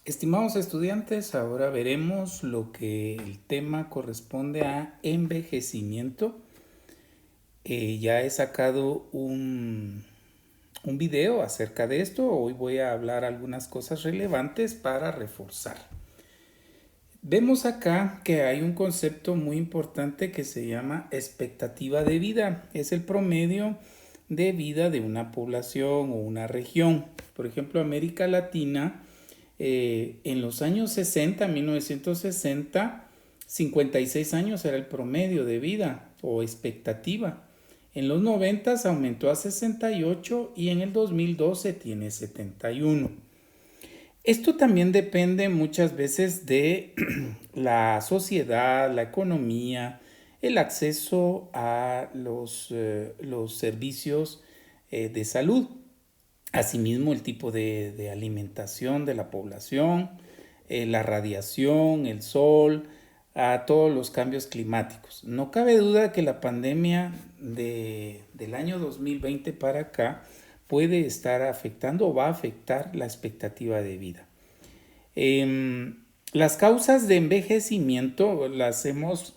Estimados estudiantes, ahora veremos lo que el tema corresponde a envejecimiento. Ya he sacado un video acerca de esto. Hoy voy a hablar algunas cosas relevantes para reforzar. Vemos acá que hay un concepto muy importante que se llama expectativa de vida. Es el promedio de vida de una población o una región. Por ejemplo, América Latina, en los años 60, 1960, 56 años era el promedio de vida o expectativa. En los 90 aumentó a 68 y en el 2012 tiene 71. Esto también depende muchas veces de la sociedad, la economía, el acceso a los servicios de salud. Asimismo, el tipo de alimentación de la población, la radiación, el sol, a todos los cambios climáticos. No cabe duda que la pandemia del año 2020 para acá puede estar afectando o va a afectar la expectativa de vida. Las causas de envejecimiento las hemos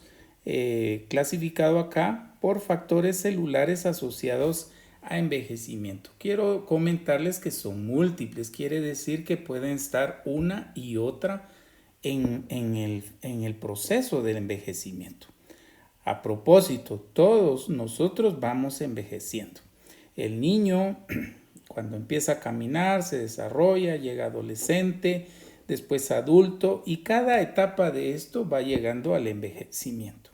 clasificado acá por factores celulares asociados a envejecimiento. Quiero comentarles que son múltiples, quiere decir que pueden estar una y otra en el proceso del envejecimiento. A propósito, todos nosotros vamos envejeciendo. El niño, cuando empieza a caminar, se desarrolla, llega adolescente, después adulto, y cada etapa de esto va llegando al envejecimiento.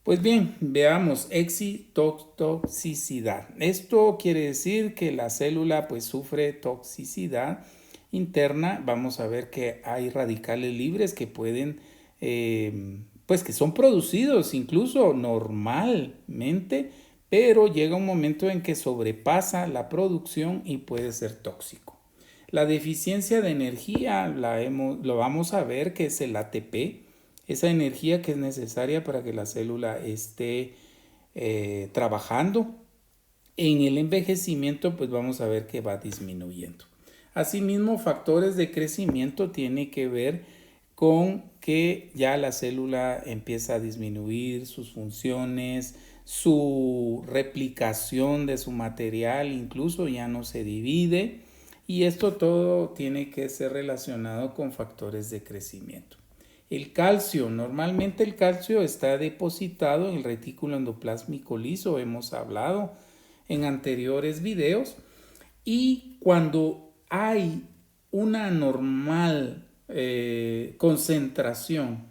Pues bien, veamos excitotoxicidad. Esto quiere decir que la célula pues sufre toxicidad interna. Vamos a ver que hay radicales libres que pueden pues que son producidos incluso normalmente, pero llega un momento en que sobrepasa la producción y puede ser tóxico. La deficiencia de energía lo vamos a ver que es el ATP, esa energía que es necesaria para que la célula esté trabajando. En el envejecimiento pues vamos a ver que va disminuyendo. Asimismo, factores de crecimiento tiene que ver con que ya la célula empieza a disminuir sus funciones, su replicación de su material incluso ya no se divide, y esto todo tiene que ser relacionado con factores de crecimiento. El calcio, normalmente el calcio está depositado en el retículo endoplásmico liso, hemos hablado en anteriores videos, y cuando hay una normal concentración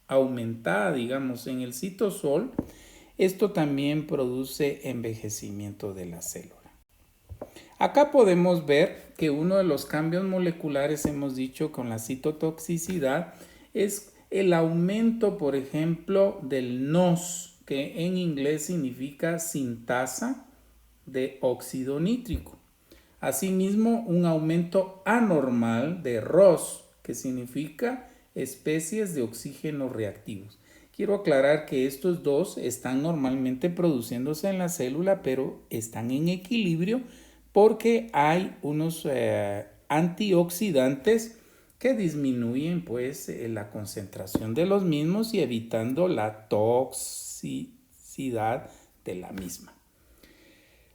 aumentada, digamos, en el citosol, esto también produce envejecimiento de la célula. Acá podemos ver que uno de los cambios moleculares, hemos dicho, con la citotoxicidad es el aumento, por ejemplo, del NOS, que en inglés significa sintasa de óxido nítrico. Asimismo, un aumento anormal de ROS, que significa especies de oxígeno reactivos. Quiero aclarar que estos dos están normalmente produciéndose en la célula, pero están en equilibrio porque hay unos antioxidantes que disminuyen pues la concentración de los mismos y evitando la toxicidad de la misma.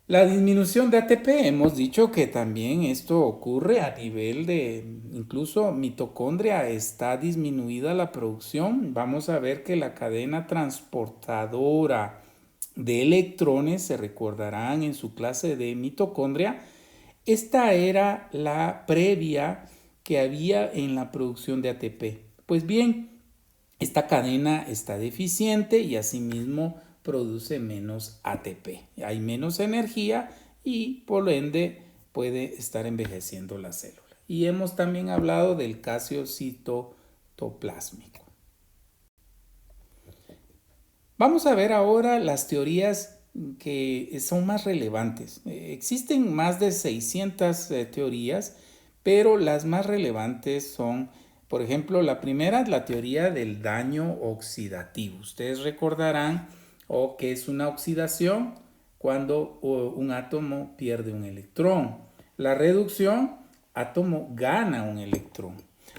La disminución de ATP, hemos dicho que también esto ocurre a nivel de incluso mitocondria, está disminuida la producción. Vamos a ver que la cadena transportadora de electrones, se recordarán en su clase de mitocondria, esta era la previa que había en la producción de ATP. Pues bien, esta cadena está deficiente y asimismo produce menos ATP. Hay menos energía y por ende puede estar envejeciendo la célula. Y hemos también hablado del calcio citotoplásmico. Vamos a ver ahora las teorías que son más relevantes. Existen más de 600 teorías, pero las más relevantes son, por ejemplo, la primera es la teoría del daño oxidativo. Ustedes recordarán que es una oxidación cuando un átomo pierde un electrón. La reducción átomo gana un electrón.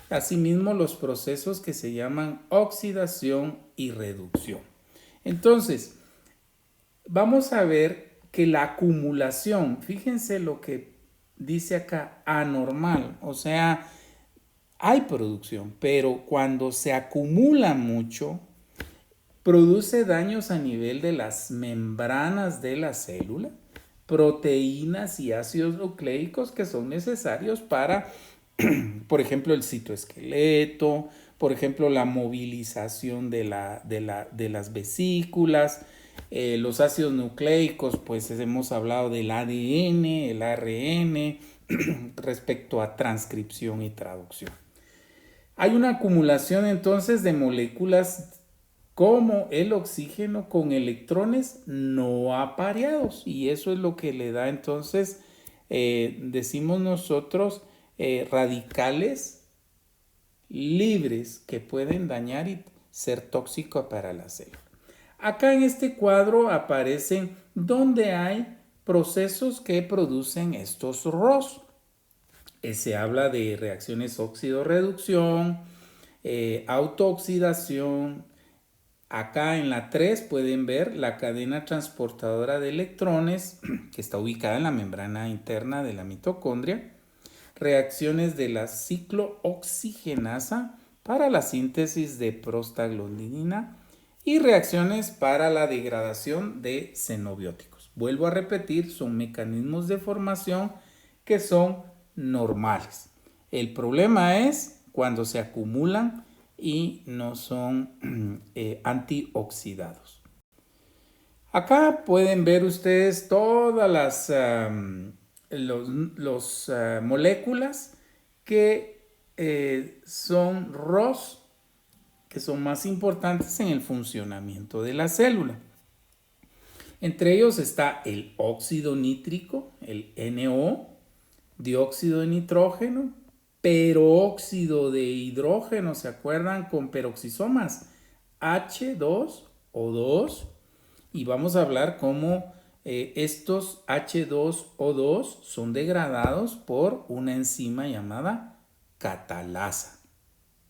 Asimismo, los procesos que se llaman oxidación y reducción. Entonces, vamos a ver que la acumulación, fíjense lo que dice acá, anormal, o sea, hay producción, pero cuando se acumula mucho, produce daños a nivel de las membranas de la célula, proteínas y ácidos nucleicos que son necesarios para, por ejemplo, el citoesqueleto, por ejemplo, la movilización de las vesículas, los ácidos nucleicos, pues hemos hablado del ADN, el ARN, respecto a transcripción y traducción. Hay una acumulación entonces de moléculas como el oxígeno con electrones no apareados, y eso es lo que le da entonces, decimos nosotros, radicales libres que pueden dañar y ser tóxicos para la célula. Acá en este cuadro aparecen donde hay procesos que producen estos ROS. Se habla de reacciones óxido-reducción, autooxidación. Acá en la 3 pueden ver la cadena transportadora de electrones que está ubicada en la membrana interna de la mitocondria. Reacciones de la ciclooxigenasa para la síntesis de prostaglandina y reacciones para la degradación de xenobióticos. Vuelvo a repetir, son mecanismos de formación que son normales. El problema es cuando se acumulan y no son antioxidados. Acá pueden ver ustedes todas las moléculas que son ROS, que son más importantes en el funcionamiento de la célula. Entre ellos está el óxido nítrico, el NO, dióxido de nitrógeno, peróxido de hidrógeno, ¿se acuerdan? Con peroxisomas, H2O2, y vamos a hablar cómo estos H2O2 son degradados por una enzima llamada catalasa.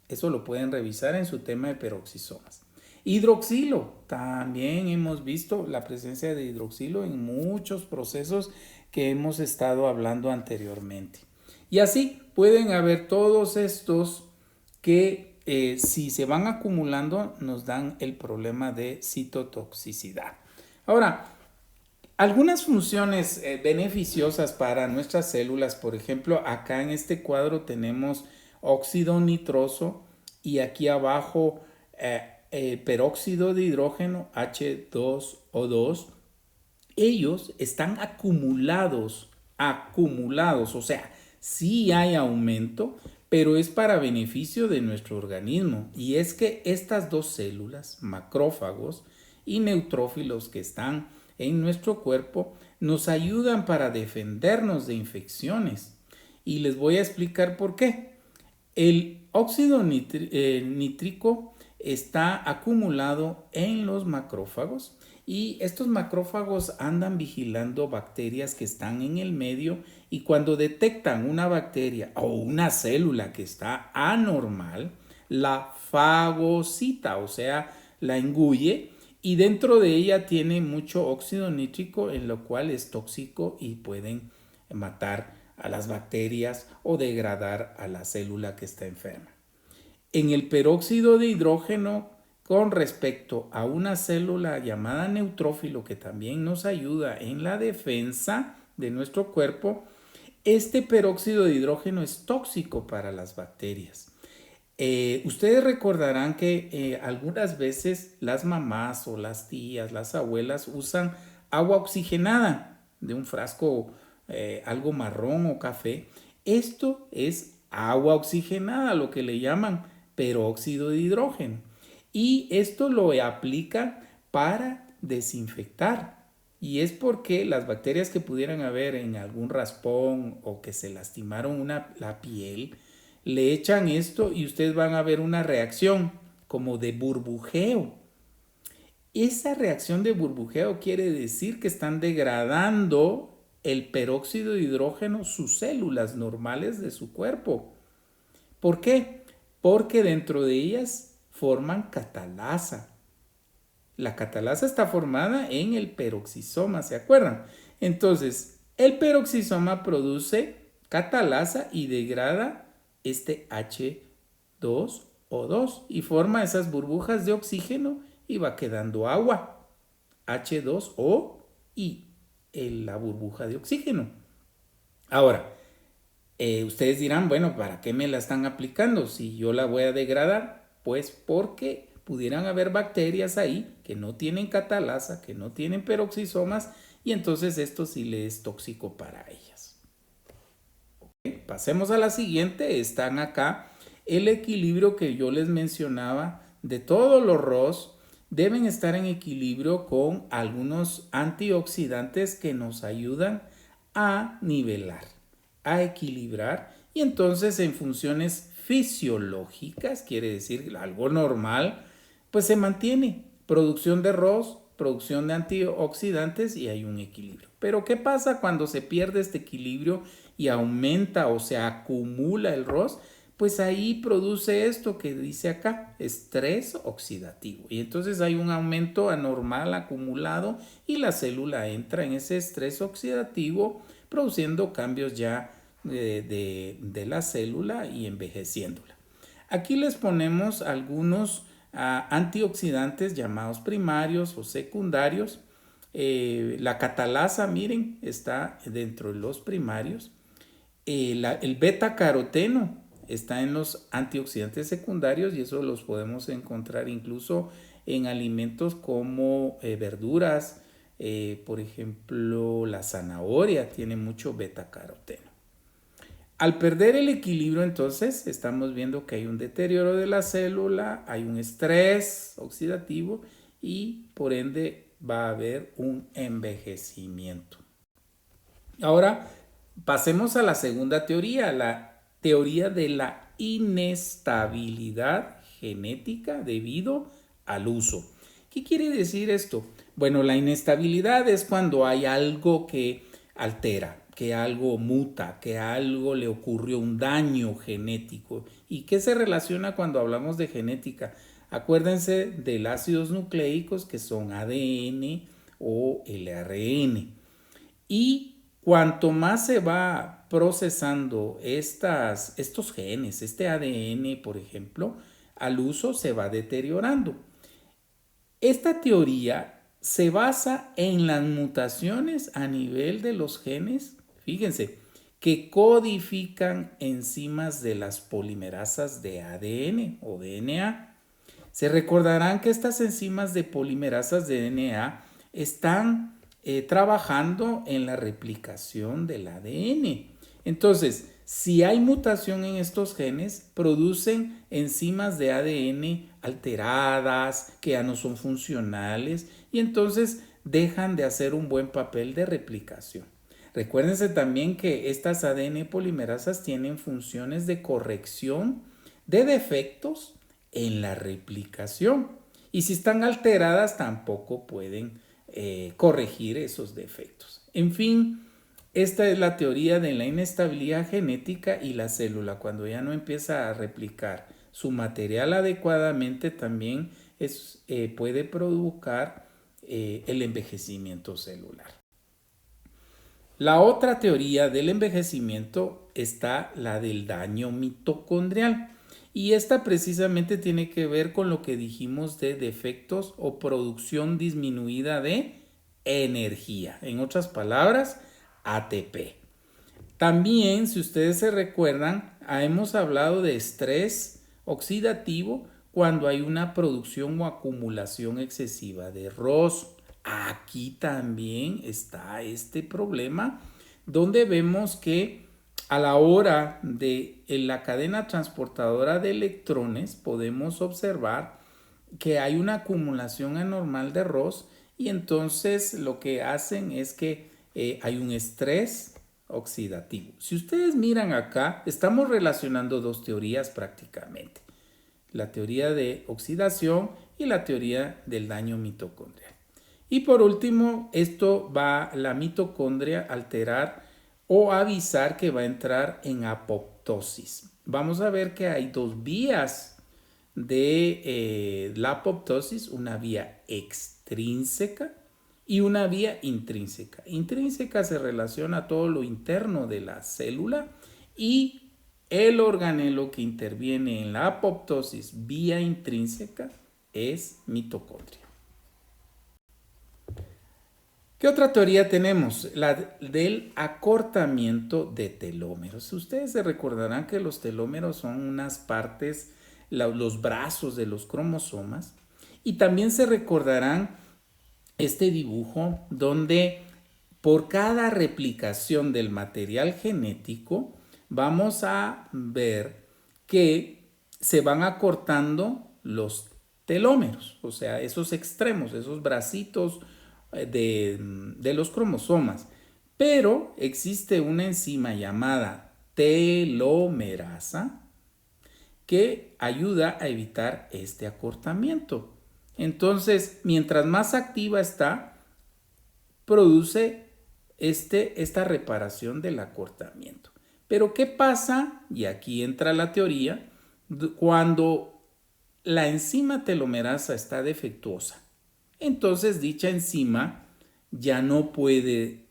Eso lo pueden revisar en su tema de peroxisomas. Hidroxilo, también hemos visto la presencia de hidroxilo en muchos procesos que hemos estado hablando anteriormente. Y así pueden haber todos estos que si se van acumulando nos dan el problema de citotoxicidad. Ahora, algunas funciones beneficiosas para nuestras células, por ejemplo, acá en este cuadro tenemos óxido nitroso y aquí abajo peróxido de hidrógeno, H2O2. Ellos están acumulados, o sea, sí hay aumento, pero es para beneficio de nuestro organismo. Y es que estas dos células, macrófagos y neutrófilos que están en nuestro cuerpo, nos ayudan para defendernos de infecciones. Y les voy a explicar por qué. El óxido nítrico está acumulado en los macrófagos y estos macrófagos andan vigilando bacterias que están en el medio, y cuando detectan una bacteria o una célula que está anormal, la fagocita, o sea, la engulle, y dentro de ella tiene mucho óxido nítrico, en lo cual es tóxico y pueden matar a las bacterias o degradar a la célula que está enferma. En el peróxido de hidrógeno, con respecto a una célula llamada neutrófilo que también nos ayuda en la defensa de nuestro cuerpo, este peróxido de hidrógeno es tóxico para las bacterias. Ustedes recordarán que algunas veces las mamás o las tías, las abuelas usan agua oxigenada de un frasco algo marrón o café. Esto es agua oxigenada, lo que le llaman peróxido de hidrógeno. Y esto lo aplica para desinfectar. Y es porque las bacterias que pudieran haber en algún raspón o que se lastimaron la piel, le echan esto y ustedes van a ver una reacción como de burbujeo. Esa reacción de burbujeo quiere decir que están degradando el peróxido de hidrógeno sus células normales de su cuerpo. ¿Por qué? Porque dentro de ellas forman catalasa. La catalasa está formada en el peroxisoma, ¿se acuerdan? Entonces, el peroxisoma produce catalasa y degrada este H2O2 y forma esas burbujas de oxígeno y va quedando agua, H2O y la burbuja de oxígeno. Ahora, ustedes dirán, bueno, ¿para qué me la están aplicando si yo la voy a degradar? Pues porque pudieran haber bacterias ahí que no tienen catalasa, que no tienen peroxisomas y entonces esto sí le es tóxico para ellas. Okay, pasemos a la siguiente. Están acá el equilibrio que yo les mencionaba de todos los ROS. Deben estar en equilibrio con algunos antioxidantes que nos ayudan a nivelar, a equilibrar, y entonces en funciones fisiológicas, quiere decir algo normal, pues se mantiene producción de ROS, producción de antioxidantes y hay un equilibrio. Pero ¿qué pasa cuando se pierde este equilibrio y aumenta o se acumula el ROS? Pues ahí produce esto que dice acá, estrés oxidativo. Y entonces hay un aumento anormal acumulado y la célula entra en ese estrés oxidativo produciendo cambios ya de la célula y envejeciéndola. Aquí les ponemos algunos antioxidantes llamados primarios o secundarios. La catalasa, miren, está dentro de los primarios. El beta-caroteno está en los antioxidantes secundarios y eso los podemos encontrar incluso en alimentos como verduras. Por ejemplo, la zanahoria tiene mucho beta-caroteno. Al perder el equilibrio, entonces, estamos viendo que hay un deterioro de la célula, hay un estrés oxidativo y por ende va a haber un envejecimiento. Ahora, pasemos a la segunda teoría, la teoría de la inestabilidad genética debido al uso. ¿Qué quiere decir esto? Bueno, la inestabilidad es cuando hay algo que altera, que algo muta, que a algo le ocurrió un daño genético. ¿Y qué se relaciona cuando hablamos de genética? Acuérdense de los ácidos nucleicos que son ADN o el ARN. Y cuanto más se va procesando estos genes, este ADN, por ejemplo, al uso se va deteriorando. Esta teoría se basa en las mutaciones a nivel de los genes, fíjense, que codifican enzimas de las polimerasas de ADN o DNA. Se recordarán que estas enzimas de polimerasas de DNA están trabajando en la replicación del ADN. Entonces, si hay mutación en estos genes, producen enzimas de ADN alteradas, que ya no son funcionales y entonces dejan de hacer un buen papel de replicación. Recuérdense también que estas ADN polimerasas tienen funciones de corrección de defectos en la replicación y si están alteradas tampoco pueden corregir esos defectos. En fin, esta es la teoría de la inestabilidad genética y la célula cuando ya no empieza a replicar su material adecuadamente también puede provocar el envejecimiento celular. La otra teoría del envejecimiento está la del daño mitocondrial y esta precisamente tiene que ver con lo que dijimos de defectos o producción disminuida de energía, en otras palabras, ATP. También, si ustedes se recuerdan, hemos hablado de estrés oxidativo cuando hay una producción o acumulación excesiva de ROS. Aquí también está este problema donde vemos que a la hora de la cadena transportadora de electrones podemos observar que hay una acumulación anormal de ROS y entonces lo que hacen es que hay un estrés oxidativo. Si ustedes miran acá, estamos relacionando dos teorías prácticamente. La teoría de oxidación y la teoría del daño mitocondrial. Y por último, esto va la mitocondria a alterar o avisar que va a entrar en apoptosis. Vamos a ver que hay dos vías de la apoptosis, una vía extrínseca y una vía intrínseca. Intrínseca se relaciona a todo lo interno de la célula y el organelo que interviene en la apoptosis vía intrínseca es mitocondria. ¿Qué otra teoría tenemos? La del acortamiento de telómeros. Ustedes se recordarán que los telómeros son unas partes, los brazos de los cromosomas. Y también se recordarán este dibujo donde por cada replicación del material genético vamos a ver que se van acortando los telómeros, o sea, esos extremos, esos bracitos de los cromosomas. Pero existe una enzima llamada telomerasa que ayuda a evitar este acortamiento. Entonces, mientras más activa está, produce esta reparación del acortamiento. Pero ¿qué pasa? Y aquí entra la teoría, cuando la enzima telomerasa está defectuosa. Entonces dicha enzima ya no puede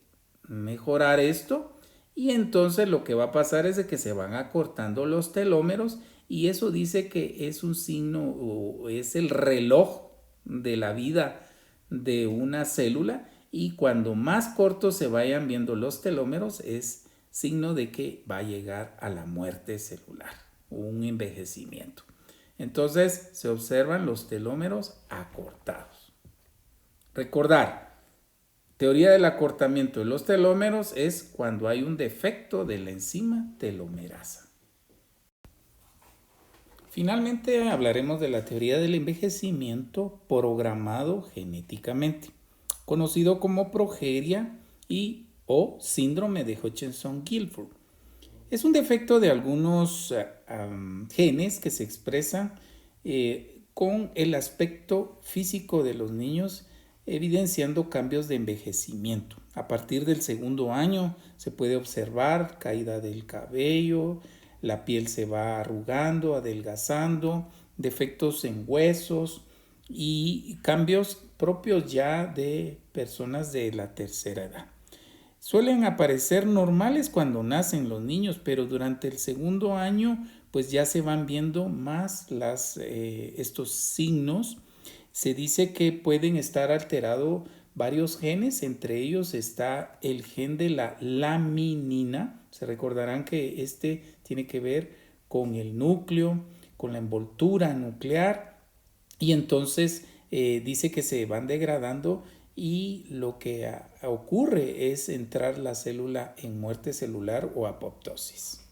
mejorar esto y entonces lo que va a pasar es de que se van acortando los telómeros y eso dice que es un signo o es el reloj de la vida de una célula y cuando más cortos se vayan viendo los telómeros es signo de que va a llegar a la muerte celular, un envejecimiento. Entonces se observan los telómeros acortados. Recordar, teoría del acortamiento de los telómeros es cuando hay un defecto de la enzima telomerasa. Finalmente hablaremos de la teoría del envejecimiento programado genéticamente, conocido como progeria y o síndrome de Hutchinson-Gilford. Es un defecto de algunos genes que se expresan con el aspecto físico de los niños, evidenciando cambios de envejecimiento. A partir del segundo año se puede observar caída del cabello, la piel se va arrugando, adelgazando, defectos en huesos y cambios propios ya de personas de la tercera edad. Suelen aparecer normales cuando nacen los niños, pero durante el segundo año pues ya se van viendo más estos signos. Se dice que pueden estar alterados varios genes, entre ellos está el gen de la laminina. Se recordarán que este tiene que ver con el núcleo, con la envoltura nuclear y entonces dice que se van degradando y lo que ocurre es entrar la célula en muerte celular o apoptosis.